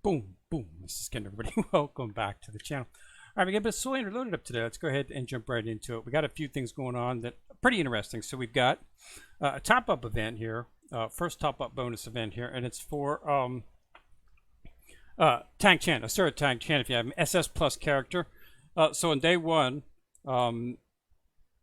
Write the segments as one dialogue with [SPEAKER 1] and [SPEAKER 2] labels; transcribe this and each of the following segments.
[SPEAKER 1] Boom, boom. This is Ken, everybody. Welcome back to the channel. All right, we got a bit of Solar loaded up today. Let's go ahead and jump right into it. We got a few things going on that are pretty interesting. So we've got a top-up event here, first top-up bonus event here, and it's for Tank Chan. A Sir Tank Chan if you have an SS Plus character. So on day one,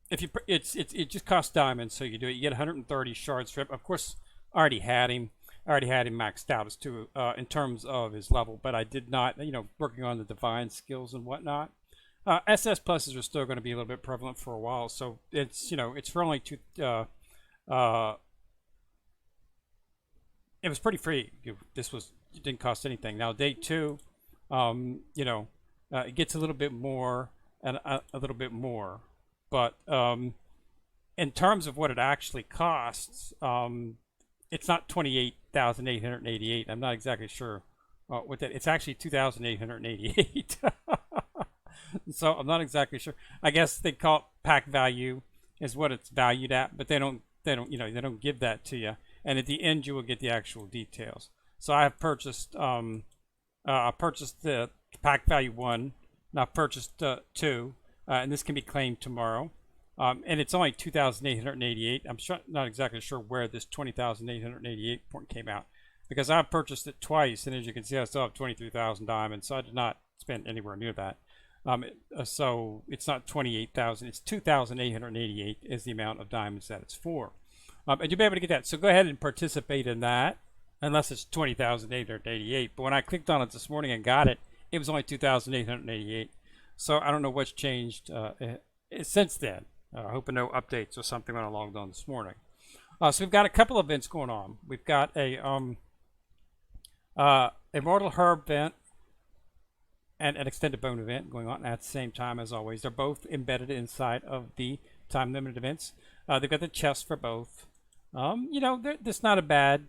[SPEAKER 1] if you it just costs diamonds, so you do it. You get 130 shards for it. Of course, I already had him maxed out as to in terms of his level, but I did not, working on the divine skills and whatnot. SS pluses are still going to be a little bit prevalent for a while, so it's it's for only two. It was pretty free. It didn't cost anything. Now day two, it gets a little bit more and a little bit more, but in terms of what it actually costs, it's not 28,888. I'm not exactly sure what that. It's actually 2,888. So I'm not exactly sure. I guess they call it pack value is what it's valued at, but they don't give that to you. And at the end, you will get the actual details. So I have purchased I purchased the pack value 1, and I've purchased 2, and this can be claimed tomorrow. And it's only 2,888. I'm not exactly sure where this 20,888 point came out, because I've purchased it twice, and as you can see, I still have 23,000 diamonds, so I did not spend anywhere near that. So it's not 28,000, it's 2,888 is the amount of diamonds that it's for. And you'll be able to get that. So go ahead and participate in that, unless it's 20,888. But when I clicked on it this morning and got it, it was only 2,888. So I don't know what's changed since then. Hoping no updates or something when I logged on this morning. So we've got a couple of events going on. We've got a Immortal Herb event and an extended bone event going on at the same time, as always. They're both embedded inside of the time limited events. They've got the chest for both. That's not a bad.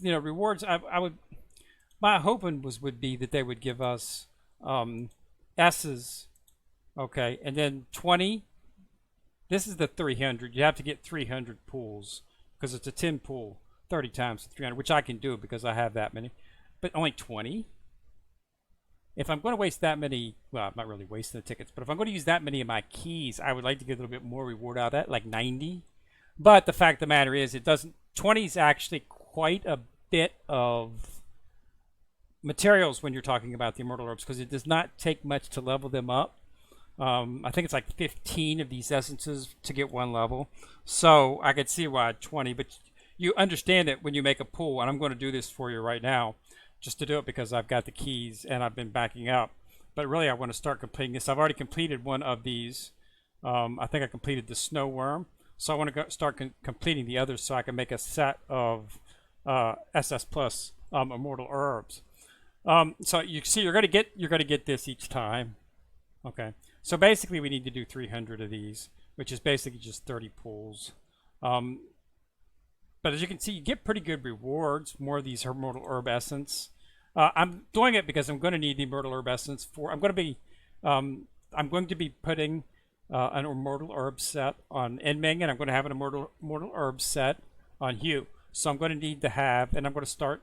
[SPEAKER 1] Rewards. My hoping would be that they would give us S's, okay, and then 20. This is the 300. You have to get 300 pools because it's a 10 pool, 30 times 300, which I can do because I have that many, but only 20. If I'm going to waste that many, well, I'm not really wasting the tickets, but if I'm going to use that many of my keys, I would like to get a little bit more reward out of that, like 90. But the fact of the matter is, 20 is actually quite a bit of materials when you're talking about the Immortal Orbs, because it does not take much to level them up. I think it's like 15 of these essences to get one level. So I could see why 20, but you understand that when you make a pool, and I'm going to do this for you right now, just to do it because I've got the keys and I've been backing up. But really, I want to start completing this. I've already completed one of these. I think I completed the snow worm. So I want to start completing the others so I can make a set of SS Plus Immortal Herbs. So you see, you're going to get this each time. Okay. So basically, we need to do 300 of these, which is basically just 30 pools. But as you can see, you get pretty good rewards, more of these Immortal Herb Essence. I'm doing it because I'm going to need the Immortal Herb Essence for. I'm going to be putting an Immortal Herb set on Enming, and I'm going to have an Immortal Herb set on Hugh. So I'm going to need to have, and I'm going to start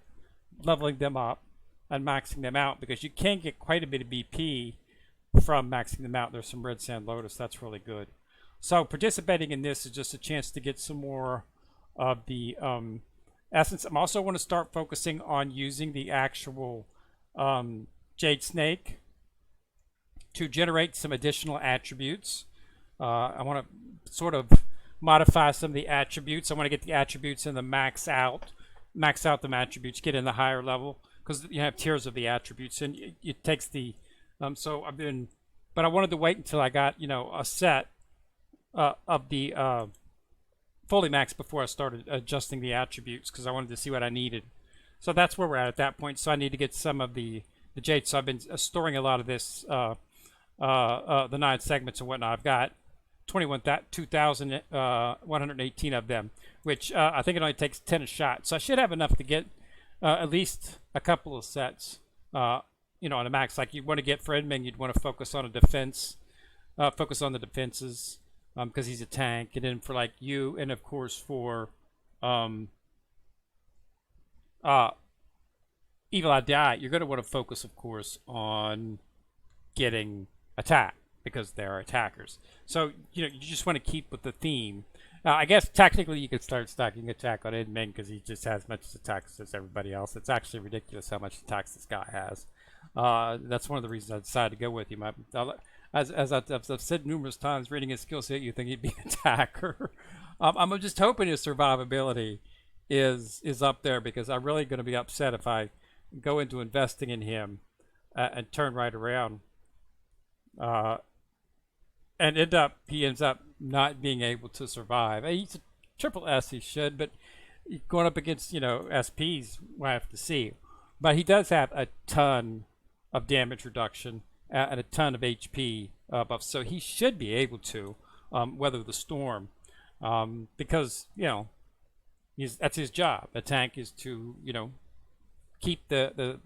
[SPEAKER 1] leveling them up and maxing them out, because you can get quite a bit of BP from maxing them out. There's some Red Sand Lotus. That's really good. So participating in this is just a chance to get some more of the essence. I'm also want to start focusing on using the actual Jade Snake to generate some additional attributes. I want to sort of modify some of the attributes. I want to get the attributes in the max out them attributes, get in the higher level, because you have tiers of the attributes, and it takes the but I wanted to wait until I got a set of the fully maxed before I started adjusting the attributes, because I wanted to see what I needed. So that's where we're at that point. So I need to get some of the jade. So I've been storing a lot of this, the 9 segments and whatnot. I've got 2,118 of them, which I think it only takes 10 a shot. So I should have enough to get at least a couple of sets. On a max, like you want to get for Enming, you'd want to focus on a defense, focus on the defenses, because he's a tank, and then for like you, and of course for Evil Eye, you're going to want to focus, of course, on getting attacked because they're attackers. So you just want to keep with the theme. I guess technically you could start stacking attack on Enming because he just has as much attacks as everybody else. It's actually ridiculous how much attacks this guy has. That's one of the reasons I decided to go with him. As I've said numerous times, reading his skill set, you think he'd be an attacker. I'm just hoping his survivability is up there because I'm really going to be upset if I go into investing in him and turn right around and he ends up not being able to survive. He's a triple S, he should, but going up against SPs, we'll have to see. But he does have a ton of damage reduction and a ton of HP buffs, so he should be able to weather the storm because that's his job. A tank is to keep the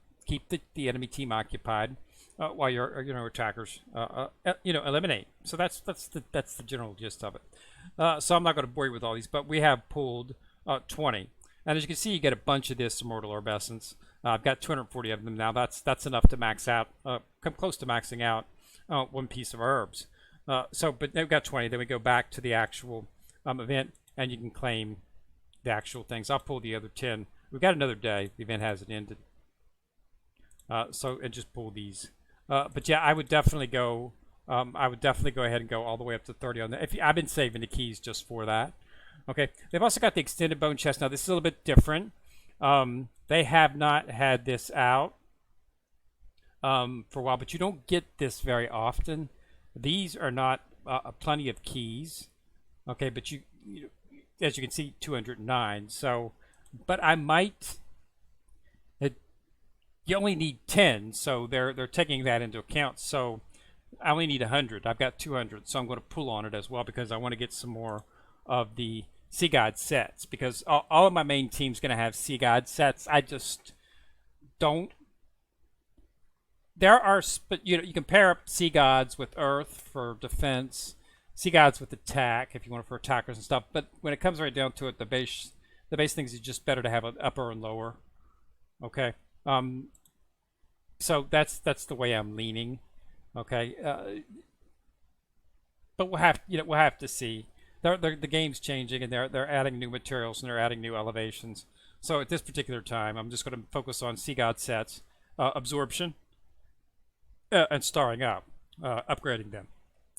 [SPEAKER 1] enemy team occupied while your attackers eliminate. So that's the general gist of it. So I'm not going to bore you with all these, but we have pulled 20, and as you can see, you get a bunch of this Immortal Orb Essence. I've got 240 of them now. That's enough to max out, come close to maxing out one piece of herbs. But they've got 20. Then we go back to the actual event, and you can claim the actual things. I'll pull the other 10. We've got another day. The event hasn't ended. And just pull these. But yeah, I would definitely go. I would definitely go ahead and go all the way up to 30 on that. I've been saving the keys just for that. Okay. They've also got the extended bone chest. Now this is a little bit different. They have not had this out for a while, but you don't get this very often. These are not plenty of keys. Okay, but you as you can see, 209. So, but I might. You only need 10, so they're taking that into account. So I only need 100. I've got 200, so I'm going to pull on it as well because I want to get some more of the Sea God sets because all of my main team's going to have Sea God sets. I just don't. There are, but you can pair up Sea Gods with Earth for defense, Sea Gods with attack if you want it for attackers and stuff. But when it comes right down to it, the base things is just better to have an upper and lower. Okay. So that's the way I'm leaning. Okay. But we'll have to see. The game's changing and they're adding new materials and they're adding new elevations. So at this particular time, I'm just going to focus on Sea God sets, absorption, and starring up, upgrading them.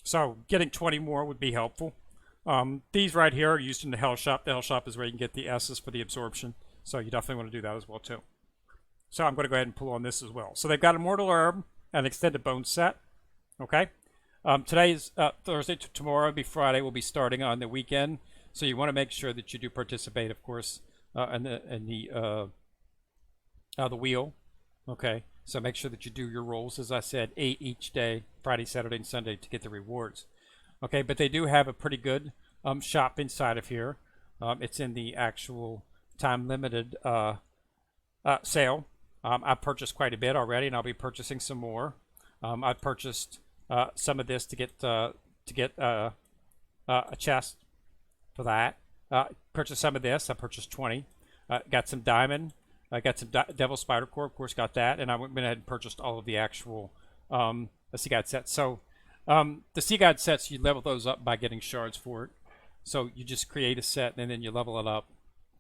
[SPEAKER 1] So getting 20 more would be helpful. These right here are used in the Hell Shop. The Hell Shop is where you can get the S's for the absorption. So you definitely want to do that as well too. So I'm going to go ahead and pull on this as well. So they've got Immortal Herb and Extended Bone set. Okay. Today is Thursday. Tomorrow will be Friday. We'll be starting on the weekend. So you want to make sure that you do participate, of course, in the wheel. Okay. So make sure that you do your rolls, as I said, 8 each day, Friday, Saturday, and Sunday to get the rewards. Okay. But they do have a pretty good shop inside of here. It's in the actual time-limited sale. I've purchased quite a bit already, and I'll be purchasing some more. I've purchased some of this to get a chest for that. Purchased some of this. I purchased 20. Got some diamond. I got some Devil Spider Core, of course, got that, and I went ahead and purchased all of the actual Sea God sets. So the Sea God sets, you level those up by getting shards for it. So you just create a set, and then you level it up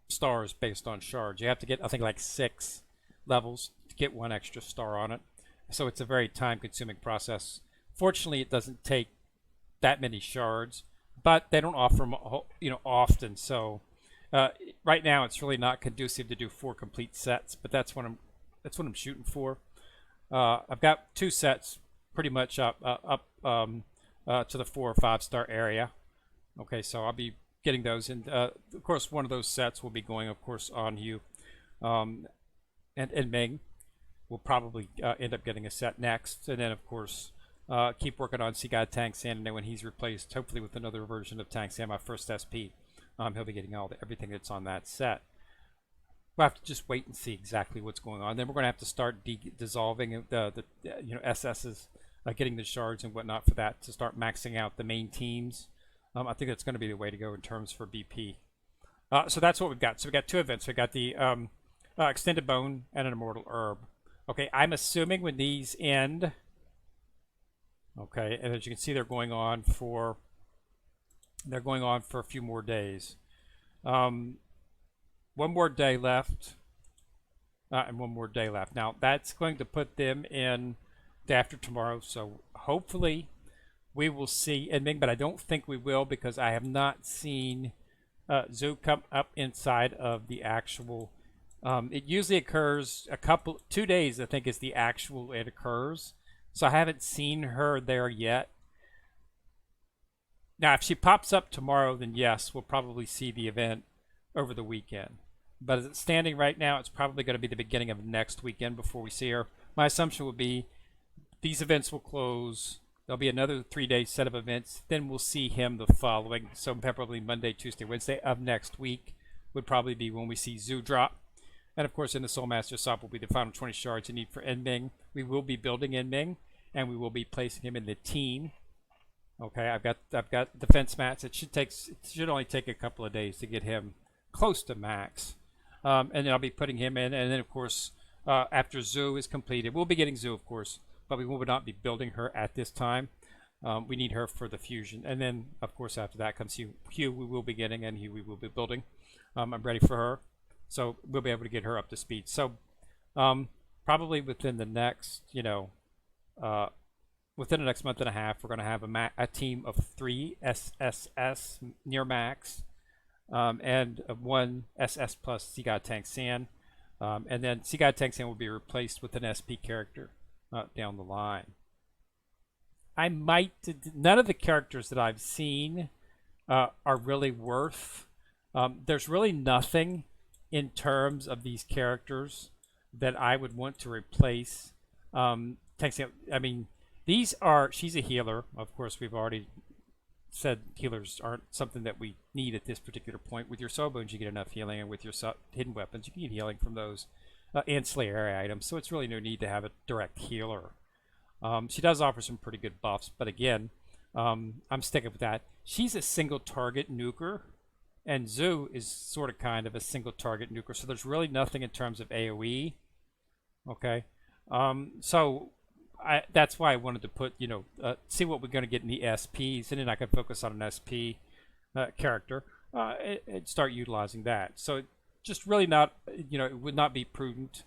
[SPEAKER 1] stars based on shards. You have to get, I think, like 6 levels to get 1 extra star on it. So it's a very time-consuming process. Fortunately, it doesn't take that many shards, but they don't offer them, often. So right now, it's really not conducive to do 4 complete sets. But that's what I'm shooting for. I've got 2 sets pretty much up to the 4 or 5 star area. Okay, so I'll be getting those, and of course, one of those sets will be going, of course, on you. And Ming will probably end up getting a set next, and then of course keep working on Sea God Tank Sand, and then when he's replaced, hopefully with another version of Tank Sand, my first SP, he'll be getting everything that's on that set. We'll have to just wait and see exactly what's going on. Then we're going to have to start dissolving the SS's, getting the shards and whatnot for that to start maxing out the main teams. I think that's going to be the way to go in terms for BP. So that's what we've got. So we've got 2 events. We've got the extended bone, and an immortal herb. Okay, I'm assuming when these end, okay, and as you can see, they're going on for a few more days. One more day left, and one more day left. Now that's going to put them in day after tomorrow. So hopefully we will see Enming, but I don't think we will because I have not seen Zoo come up inside of the actual. It usually occurs 2 days, I think, is the actual it occurs. So I haven't seen her there yet. Now, if she pops up tomorrow, then yes, we'll probably see the event over the weekend. But as it's standing right now, it's probably going to be the beginning of next weekend before we see her. My assumption would be these events will close. There'll be another 3-day set of events. Then we'll see him the following. So probably Monday, Tuesday, Wednesday of next week would probably be when we see Zoo drop. And of course, in the Soul Master Shop will be the final 20 shards you need for Enming. We will be building Enming, and we will be placing him in the team. Okay, I've got defense mats. It should only take a couple of days to get him close to max, and then I'll be putting him in. And then of course, after Zoo is completed, we'll be getting Zoo, of course, but we will not be building her at this time. We need her for the fusion, and then of course after that comes Hugh. Hugh we will be getting, and Hugh we will be building. I'm ready for her, so we'll be able to get her up to speed. So probably within the next, within the next month and a half, we're going to have a team of 3 SSS near max, and 1 SS plus Seagod Tank San, and then Seagod Tank San will be replaced with an SP character down the line. None of the characters that I've seen are really worth. There's really nothing in terms of these characters that I would want to replace. Tank San, I mean, she's a healer. Of course, we've already said healers aren't something that we need at this particular point. With your soul bones, you get enough healing, and with your hidden weapons, you can get healing from those ancillary items. So it's really no need to have a direct healer. She does offer some pretty good buffs, but again, I'm sticking with that. She's a single target nuker, and Zoo is sort of kind of a single target nuker. So there's really nothing in terms of AoE. Okay, so that's why I wanted to put, see what we're going to get in the SPs, and then I can focus on an SP character and start utilizing that. So just really not, it would not be prudent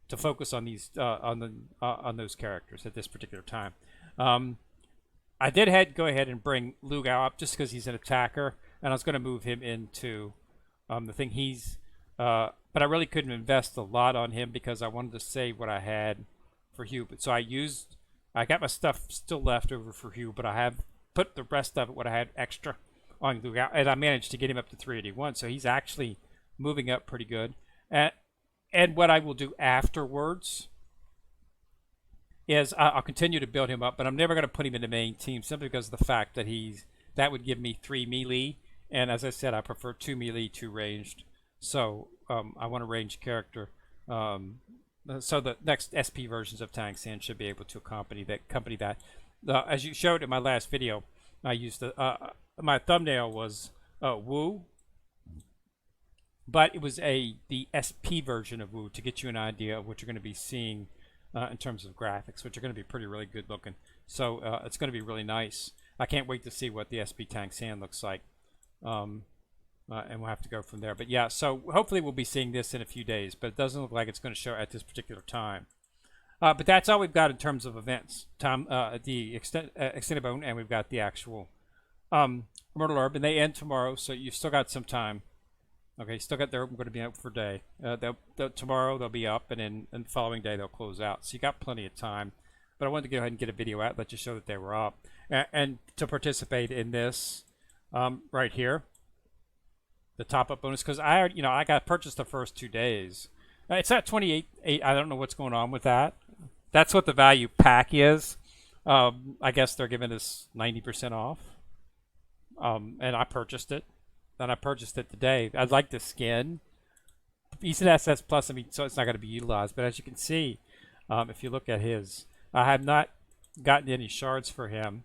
[SPEAKER 1] to focus on these on those characters at this particular time. I did go ahead and bring Lu Gao up just because he's an attacker, and I was going to move him into the thing. But I really couldn't invest a lot on him because I wanted to save what I had for Hugh. So I got my stuff still left over for Hugh, but I have put the rest of it, what I had extra, on Lu Gao, and I managed to get him up to 381. So he's actually moving up pretty good. And what I will do afterwards is I'll continue to build him up, but I'm never going to put him in the main team simply because of the fact that that would give me 3 melee, and as I said, I prefer 2 melee, 2 ranged. So I want a ranged character. So the next SP versions of Tang San should be able to accompany that. As you showed in my last video, I used my thumbnail was Wu, but it was the SP version of Wu to get you an idea of what you're going to be seeing in terms of graphics, which are going to be really good looking. So it's going to be really nice. I can't wait to see what the SP Tang San looks like. And we'll have to go from there. But yeah, so hopefully we'll be seeing this in a few days, but it doesn't look like it's going to show at this particular time. But that's all we've got in terms of events. The extended bone, and we've got the actual Immortal Herb, and they end tomorrow, so you've still got some time. Okay, they're going to be up for a day. Tomorrow they'll be up, and then the following day they'll close out. So you got plenty of time. But I wanted to go ahead and get a video out, let you show that they were up, and to participate in this right here. The top-up bonus, because I got purchased the first 2 days. It's at 28.8. I don't know what's going on with that. That's what the value pack is. I guess they're giving us 90% off. And I purchased it. Then I purchased it today. I like the skin. He's an SS plus. I mean, so it's not going to be utilized. But as you can see, if you look at his, I have not gotten any shards for him.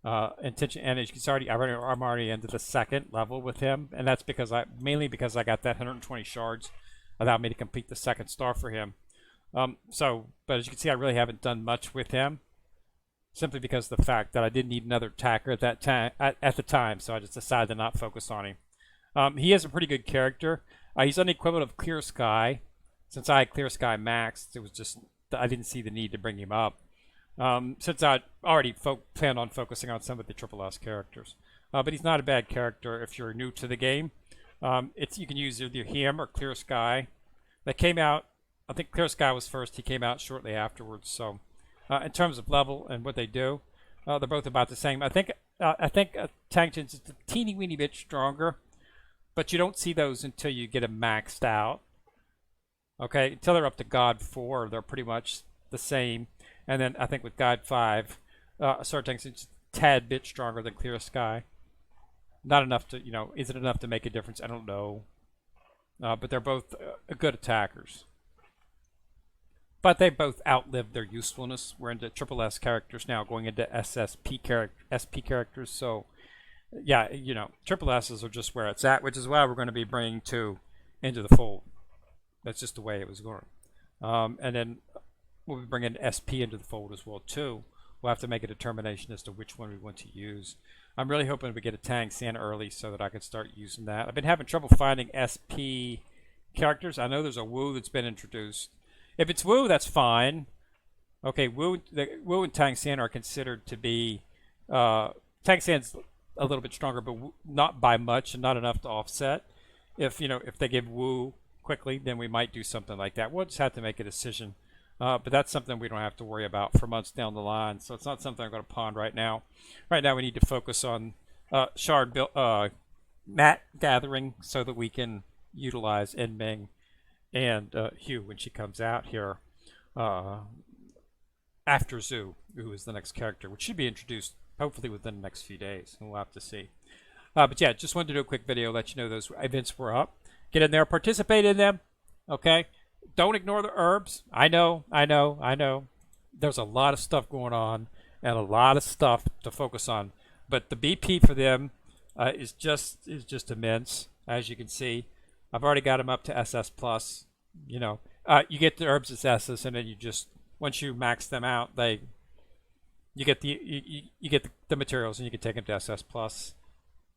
[SPEAKER 1] And as you can see, I'm already into the 2nd level with him, and that's mainly because I got that 120 shards allowed me to complete the second star for him. But as you can see, I really haven't done much with him, simply because of the fact that I didn't need another attacker at that time, at the time, so I just decided to not focus on him. He is a pretty good character. He's on the equivalent of Clear Sky. Since I had Clear Sky maxed, it was just I didn't see the need to bring him up. Since I already planned on focusing on some of the SSS characters. But he's not a bad character if you're new to the game. You can use either him or Clear Sky. That came out, I think Clear Sky was first. He came out shortly afterwards. So in terms of level and what they do, they're both about the same. I think Tangent's just a teeny weeny bit stronger, but you don't see those until you get them maxed out. Okay, until they're up to God 4, they're pretty much the same. And then I think with God 5, Sword Tank's just a tad bit stronger than Clear Sky. Not enough to, is it enough to make a difference? I don't know. But they're both good attackers. But they both outlived their usefulness. We're into SSS characters now, going into SP characters. So, yeah, SSS's are just where it's at, which is why we're going to be bringing 2 into the fold. That's just the way it was going. And then we'll be bringing SP into the fold as well, too. We'll have to make a determination as to which one we want to use. I'm really hoping we get a Tang San early so that I can start using that. I've been having trouble finding SP characters. I know there's a Wu that's been introduced. If it's Wu, that's fine. Okay, Wu and Tang San are considered to be... Tang San's a little bit stronger, but not by much and not enough to offset. If they give Wu quickly, then we might do something like that. We'll just have to make a decision. But that's something we don't have to worry about for months down the line. So it's not something I'm going to pond right now. Right now we need to focus on mat gathering so that we can utilize Enming and Hugh when she comes out here after Zhu, who is the next character, which should be introduced hopefully within the next few days. We'll have to see. But yeah, just wanted to do a quick video, let you know those events were up. Get in there, participate in them, okay? Don't ignore the herbs. I know. There's a lot of stuff going on and a lot of stuff to focus on. But the BP for them is just immense, as you can see. I've already got them up to SS plus. You get the herbs as SS, and then you just once you max them out, you get the materials, and you can take them to SS plus.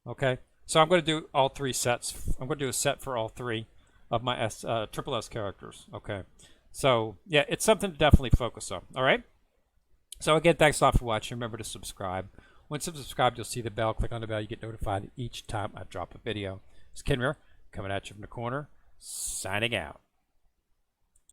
[SPEAKER 1] Okay. So I'm going to do all 3 sets. I'm going to do a set for all 3 of my SSS characters. Okay. So, yeah, it's something to definitely focus on. All right? So, again, thanks a lot for watching. Remember to subscribe. Once you've subscribed, you'll see the bell. Click on the bell. You get notified each time I drop a video. It's Kenmure coming at you from the corner, signing out.